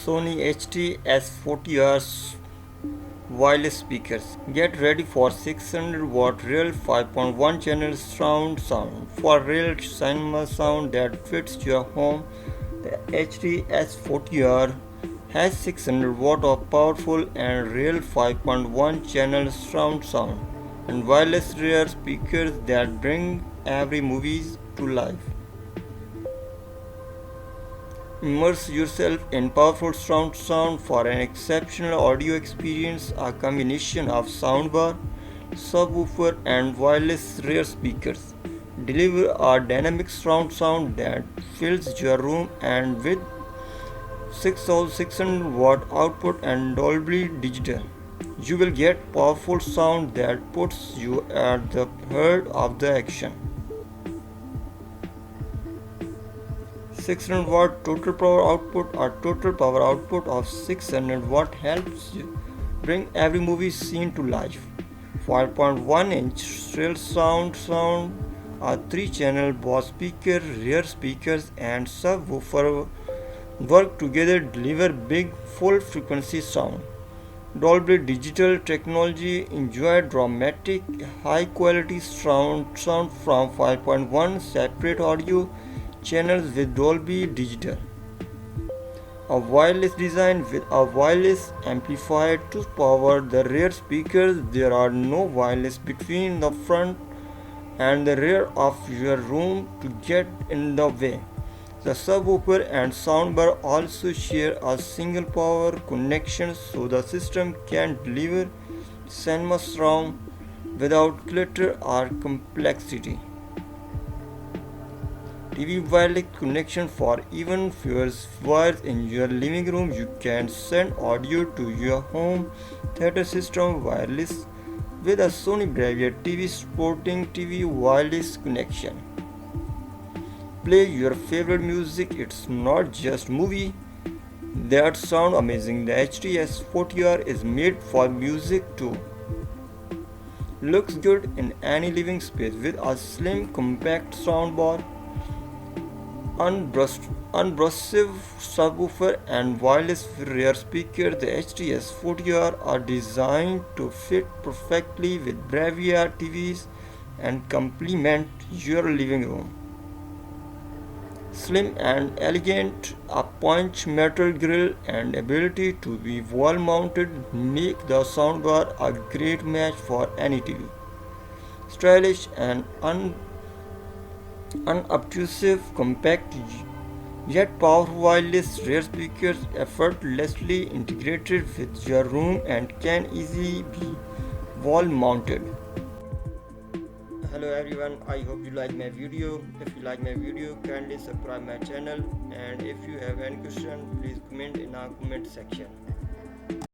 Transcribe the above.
Sony S40R wireless speakers. Get ready for 600 watt real 5.1 channel surround sound. For real cinema sound that fits your home, the HD S40R has 600 watt of powerful and real 5.1 channel surround sound and wireless rear speakers that bring every movie to life. Immerse yourself in powerful surround sound for an exceptional audio experience. A combination of soundbar, subwoofer, and wireless rear speakers deliver a dynamic surround sound that fills your room, and with 6600 watt output and Dolby Digital, you will get powerful sound that puts you at the heart of the action. 600 watt total power output. A total power output of 600 watt helps you bring every movie scene to life. 5.1-inch real sound, a 3-channel Boss speaker, rear speakers, and subwoofer work together to deliver big full frequency sound. Dolby Digital technology. Enjoy dramatic high quality sound from 5.1 separate audio channels with Dolby Digital. A wireless design with a wireless amplifier to power the rear speakers. There are no wireless between the front and the rear of your room to get in the way. The subwoofer and soundbar also share a single power connection, so the system can deliver cinema surround without clutter or complexity. TV wireless connection. For even fewer wires in your living room, you can send audio to your home theater system wireless with a Sony Bravia TV supporting TV wireless connection. Play your favorite music. It's not just movie that sound amazing. The HDS 40R is made for music too. Looks good in any living space with a slim compact soundbar, unobtrusive subwoofer, and wireless rear speaker. The HDS 40R are designed to fit perfectly with Bravia TVs and complement your living room. Slim and elegant, a punch metal grille and ability to be wall mounted make the soundbar a great match for any TV. Stylish and unobtrusive, compact yet powerful wireless rear speakers effortlessly integrated with your room and can easily be wall mounted. Hello everyone, I hope you like my video. If you like my video, kindly subscribe my channel, and if you have any question, please comment in our comment section.